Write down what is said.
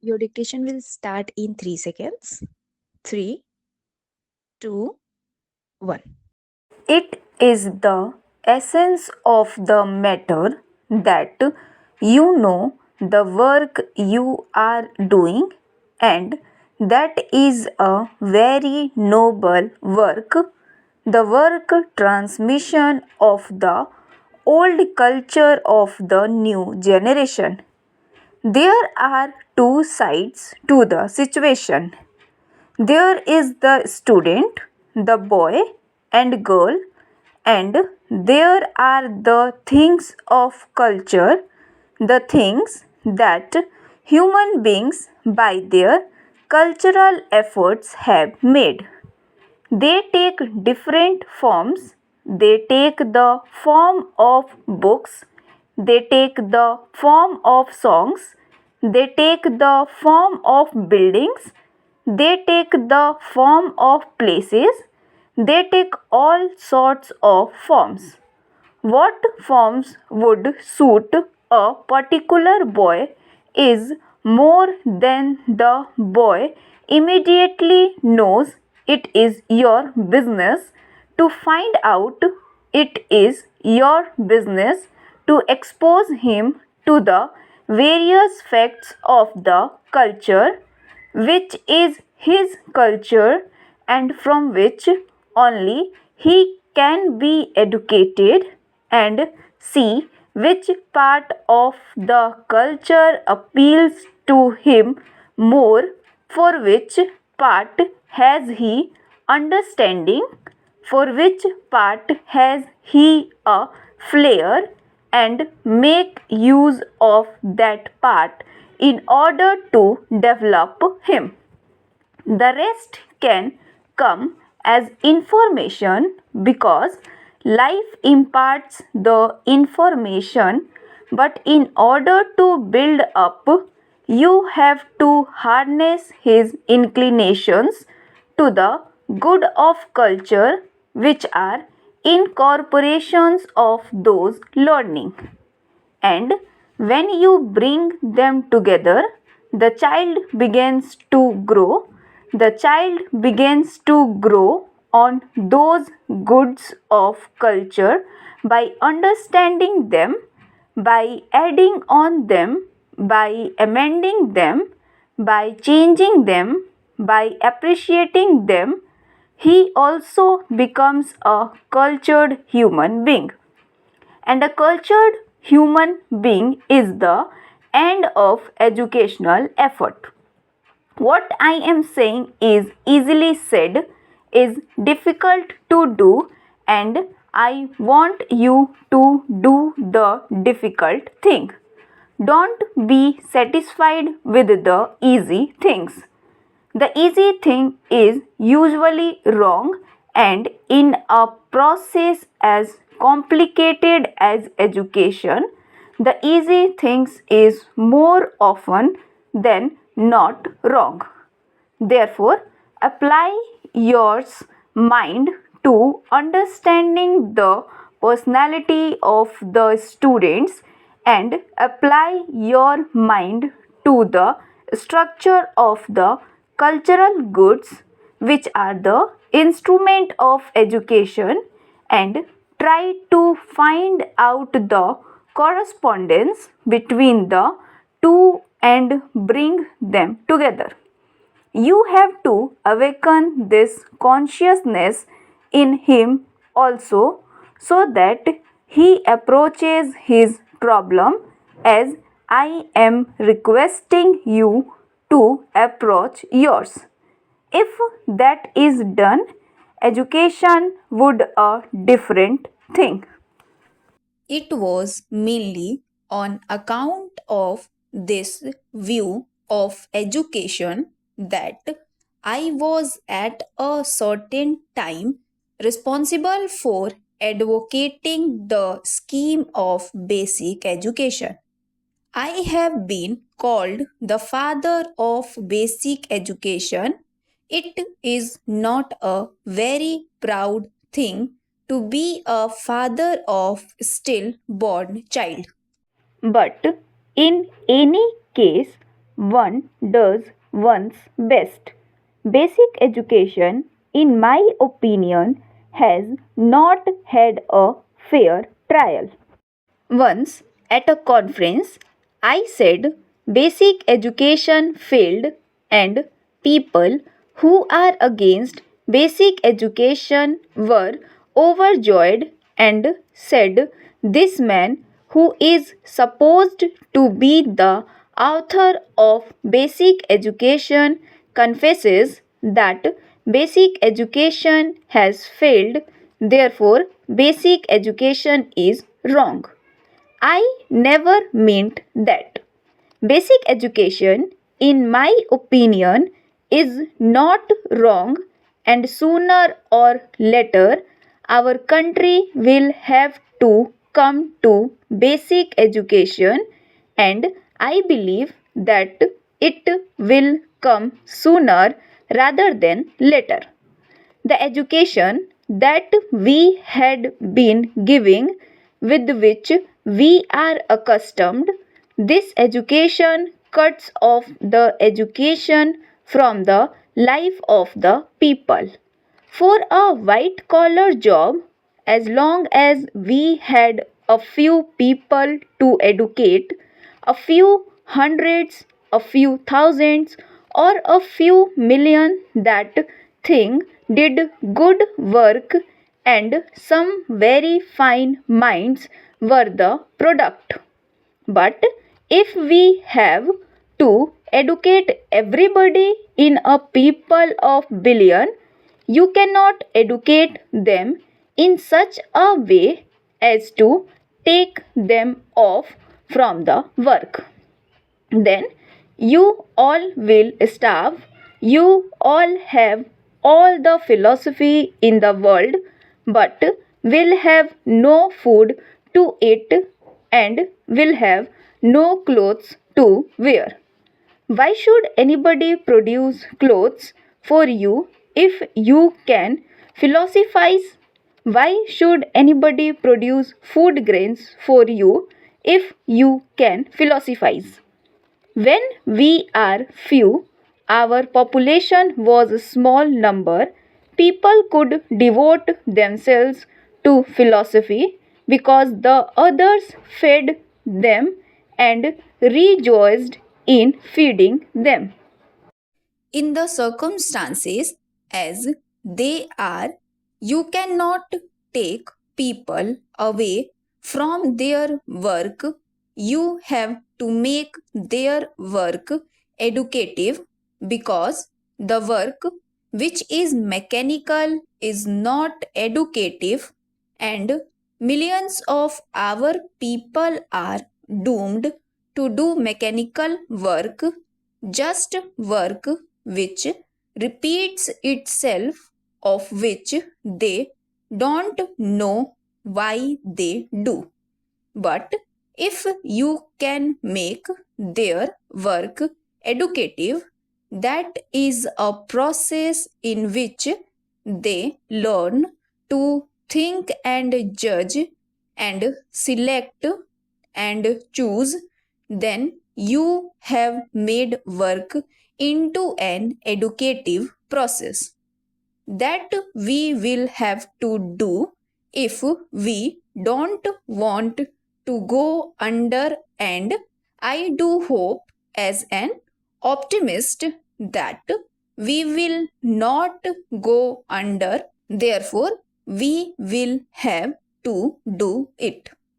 Your dictation will start in 3 seconds. 3, 2, 1. It is the essence of the matter that you know the work you are doing, and that is a very noble work, the work transmission of the old culture of the new generation. There are two sides to the situation. There is the student, the boy and girl, and there are the things of culture, the things that human beings by their cultural efforts have made. They take different forms. They take the form of books, they take the form of songs, they take the form of buildings, they take the form of places, they take all sorts of forms. What forms would suit a particular boy is more than the boy immediately knows. It is your business to find out. It is your business to expose him to the various facts of the culture, which is his culture, and from which only he can be educated, and see which part of the culture appeals to him more, for which part has he understanding, for which part has he a flair, and make use of that part in order to develop him. The rest can come as information because life imparts the information, but in order to build up, you have to harness his inclinations to the good of culture, which are incorporations of those learning. And when you bring them together, the child begins to grow. The child begins to grow on those goods of culture by understanding them, by adding on them, by amending them, by changing them, by appreciating them. He also becomes a cultured human being. And a cultured human being is the end of educational effort. What I am saying is easily said, is difficult to do, and I want you to do the difficult thing. Don't be satisfied with the easy things. The easy thing is usually wrong, and in a process as complicated as education, the easy things is more often than not wrong. Therefore, apply your mind to understanding the personality of the students, and apply your mind to the structure of the cultural goods, which are the instrument of education, and try to find out the correspondence between the two and bring them together. You have to awaken this consciousness in him also, so that he approaches his problem as I am requesting you to approach yours. If that is done, education would a different thing. It was mainly on account of this view of education that I was at a certain time responsible for advocating the scheme of basic education. I have been called the father of basic education. It is not a very proud thing to be a father of stillborn child. But in any case, one does one's best. Basic education, in my opinion, has not had a fair trial. Once at a conference, I said basic education failed and people who are against basic education were overjoyed and said this man who is supposed to be the author of basic education confesses that basic education has failed, therefore basic education is wrong. I never meant that. Basic education, in my opinion, is not wrong, and sooner or later, our country will have to come to basic education, and I believe that it will come sooner rather than later. The education that we had been giving, with which we are accustomed, this education cuts off the education from the life of the people. For a white collar job, as long as we had a few people to educate, a few hundreds, a few thousands, or a few million that thing did good work, and some very fine minds were the product. But if we have to educate everybody in a people of billion, you cannot educate them in such a way as to take them off from the work. Then you all will starve. You all have all the philosophy in the world, but will have no food to eat and will have no clothes to wear. Why should anybody produce clothes for you if you can philosophize? Why should anybody produce food grains for you if you can philosophize? When we are few, our population was a small number, people could devote themselves to philosophy because the others fed them and rejoiced in feeding them. In the circumstances as they are, you cannot take people away from their work. You have to make their work educative, because the work which is mechanical is not educative, and millions of our people are doomed to do mechanical work, just work which repeats itself, of which they don't know why they do. But if you can make their work educative, that is a process in which they learn to think and judge and select and choose, then you have made work into an educative process that we will have to do if we don't want to go under. And I do hope, as an optimist, that we will not go under. Therefore, we will have to do it.